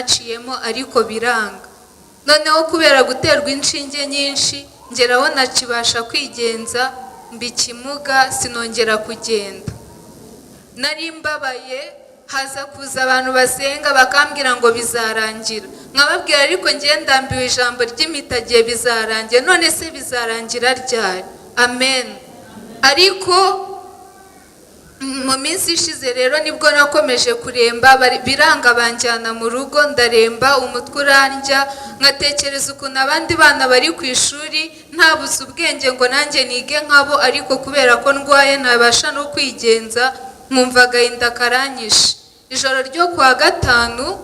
naciyemo ariko biranga. Noneho kubera guterwa inshinge nyinshi ngeraho nakibasha kwigenza, mbikimuga sinongera kugenda. Nari mbabaye, haza kuza abantu basenga bakambwira ngo bizarangira. Nkababwira ariko ngiye ndambiwe ijambo ry'imitagiye bizarangira. None se bizarangira ryari? Amen. Ariko mu minsi ishize rero nibwo nakomeje kuremba, biranga banjyana mu rugo ndaremba, umutwe urandya, ngatekereza ukuntu abandi bana bari ku ishuri ntabuze ubwenge ngo nanjye nige nkabo, ariko kubera ko ndwaye ntabasha no kwigenza, nkumva agahinda karanyishe. Ijoro ryo kuwa gatanu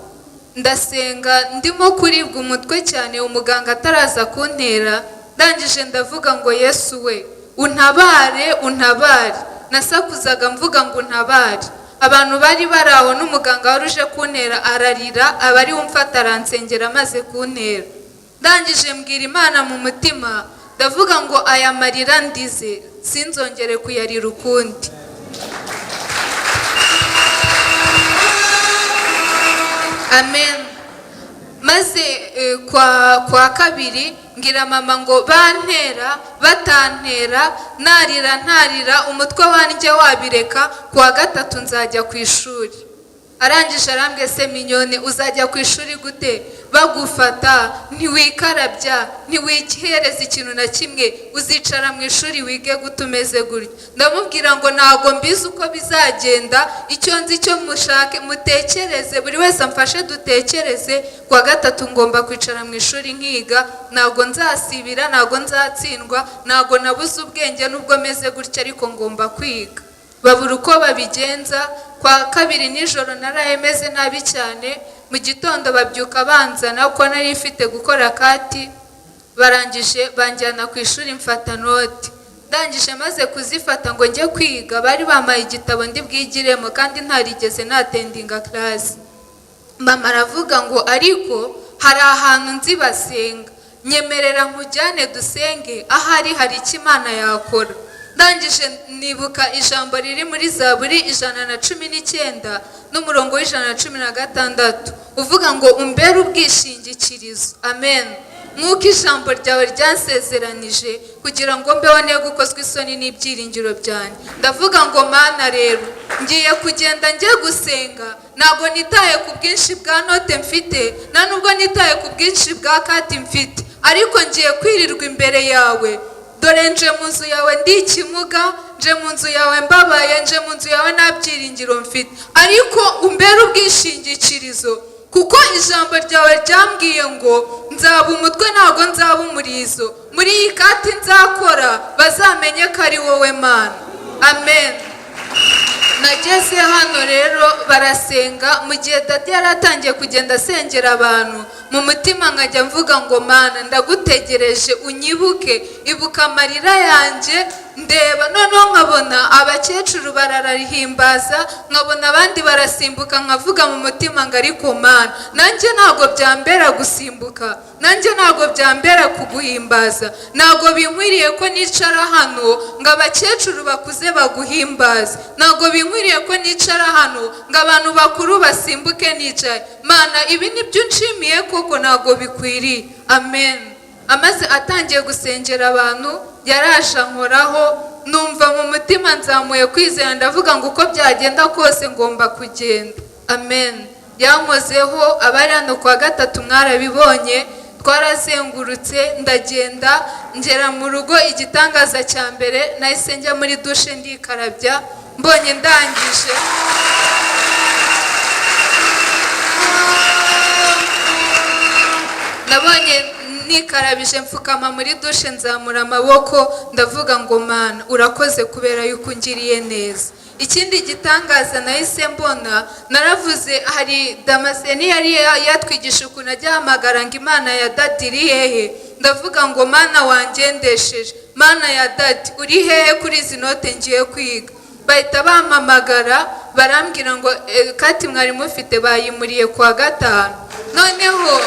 ndasenga ndimo kuribwa umutwe cyane, umuganga ataraza kuntera, ndangije ndavuga ngo Yesu we untabare untabare. Nasakuzaga mvuga ngo untabare. Abantu bari baraho n'umuganga wari uje kuntera ararira, abari umfata aransengera maze kuntera. Ndangije mbwira Imana mu mutima, ndavuga ngo aya marira ndize sinzongere kuyarira ukundi. Amen. Maze kwa kabiri ngira mama ngo bantera batantera, ntarira umutwe wanjye wabireka, kuwa gatatu nzajya ku ishuri. Arangije arambwiye se minyone uzajya ku ishuri gute? Bagufata ntiwikarabya ntiwihereza ikintu na kimwe, uzicara mu ishuri wige gute umeze gutya. Ndamubwira ngo ntago mbizi uko bizagenda, icyo nzi cyo mushake mutekereze, buri wese amfashe dutekereze, kuwa gatatu ngomba kwicara mu ishuri nkiga, ntago nzasibira, ntago nzatsindwa, ntago nabuze ubwenge nubwo meze gutya, ariko ngomba kwiga. Babura uko babigenza. Kwa kabiri nijoro naraye meze nabi cyane, mu gitondo babyuka banzana uko nari mfite gukora kati, barangije banjyana ku ishuri mfata note. Ndangije maze kuzifata ngo njye kwiga, bari bamaye igitabo ndi bwigiremo kandi ntarigeze natendinga class. Mama aravuga ngo ariko hari ahantu nzi basenga, nyemerera nkujyane dusenge, ahari hari icyo Imana yakora. Ndangije nibuka ijambo riri muri Zaburi 119 n'umurongo w'116 uvuga ngo umbere ubwishingikirizo. Amen. Nk'uko ijambo ryawe ryansezeranije kugira ngo mbeho ne gukozwa isoni n'ibyiringiro byanjye. Ndavuga ngo Mana rero ngiye kugenda njye gusenga, ntabwo nitaye ku bwinshi bwa note mfite, nta nubwo nitaye ku bwinshi bwa kati mfite, ariko ngiye kwirirwa imbere yawe. Dore nje mu nzu yawe ndi ikimuga, nje mu nzu yawe mbabaye, nje mu nzu yawe nta byiringiro mfite, ariko umbere ubwishingikirizo, kuko ijambo ryawe ryambwiye ngo nzaba umutwe ntago nzaba umurizo, muri iyi kati nzakora bazamenye ko ari wowe Mana. Amen. Nageze hano rero barasenga, mu gihe data yaratangiye kugenda asengera abantu, mu mutima nkajya mvuga ngo Mana ndagutegereje unyibuke, ibuka amarira yanjye. Ndeba noneho nkabona abakecuru bararihimbaza, nkabona abandi barasimbuka, nkavuga mu mutima ngo ariko Mana nanjye ntago byambera gusimbuka, nanjye ntago byambera kuguhimbaza, ntago binkwiriye ko nicara hano ngo abakecuru bakuze baguhimbaza, ntago binkwiriye ko nicara hano ngo abantu bakuru basimbuke nicaye. Mana ibi nibyo nshimiye koko ntago bikwiriye. Amen. Amaze atangiye gusengera abantu yaraje ankoraho, numva mu mutima nzamuye kwizera, ndavuga ngo uko byagenda kose ngomba kugenda. Amen. Yankozeho. Abari hano kwa gatatu mwarabibonye, twarazengurutse ndagenda ngera mu rugo. Igitangaza cya mbere nahise njya muri dushe ndikarabya, mbonye ndangije nabonye nikarabije mfukama muri dushe, nzamura amaboko ndavuga ngo Mana urakoze kubera yuko ungiriye neza. Ikindi gitangaza nahise mbona, naravuze hari Damascene yari yatwigisha ukuntu ajya ahamagara ngo Imana ya Dadi iri hehe. Ndavuga ngo Mana wangendesheje, Mana ya Dadi uri hehe kuri izi note ngiye kwiga. Bahita bampamagara barambwira ngo kati mwari mufite bayimuriye kwa gatanu. Noneho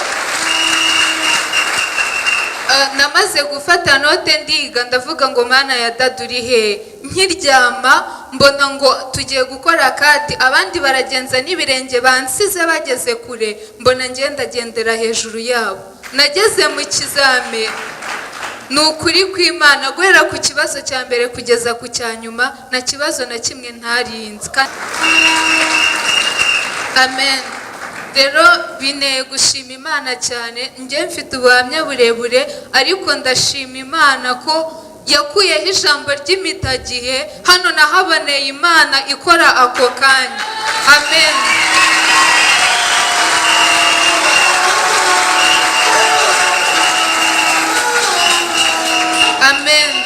namaze gufata note ndiga ndavuga ngo mana ya dada uri he, nkiryama mbona ngo tugiye gukora kadi, abandi baragenza n'ibirenge bansize bageze kure, mbona ndagendera hejuru yabo. Nageze mu kizame, ni ukuri kw'Imana guhera ku kibazo cya mbere kugeza ku cya nyuma nta kibazo na kimwe ntarinze. Amen. Rero binteye gushima Imana cyane, njye mfite ubuhamya burebure ariko ndashima Imana ko yakuyeho ijambo ry'imitagihe, hano nahaboneye Imana ikora ako kanya. Amen. Amen.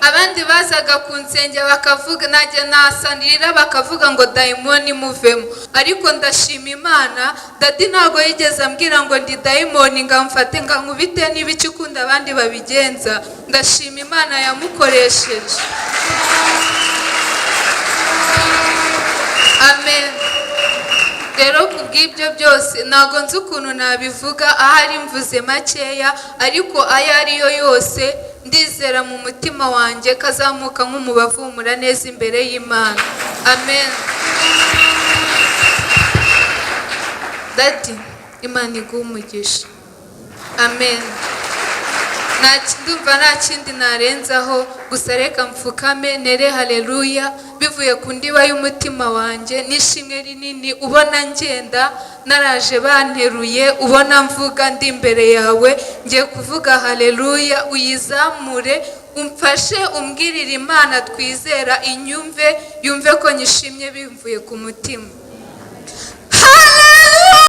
Abandi bazaga kunsengera bakavuga najye nasanira bakavuga ngo dayimoni muvemo, ariko ndashima Imana dadi ntago yigeze ambwira ngo ndi dayimoni ngamfate ngankubite n'ibiki ukunda abandi babigenza. Ndashima Imana yamukoresheje. Amen. Rero kubw'ibyo byose ntago nzi ukuntu nabivuga, ahari mvuze makeya, ariko ayo ariyo yose ndizera mu mutima wanjye kazamuka nk'umubavu humura neza imbere y'Imana. Amen. Dadi Imana iguhe umugisha. Amen. Ndumva nta kindi narenzaho, gusa reka mfukame nere haleluya bivuye ku ndiba y'umutima wanjye, n'ishimwe rinini ubona ngenda naraje banteruye, ubona mvuga ndi imbere yawe ngiye kuvuga haleluya. Uyizamure umfashe umbwirire Imana twizera inyumve, yumve ko nyishimye bimvuye ku mutima.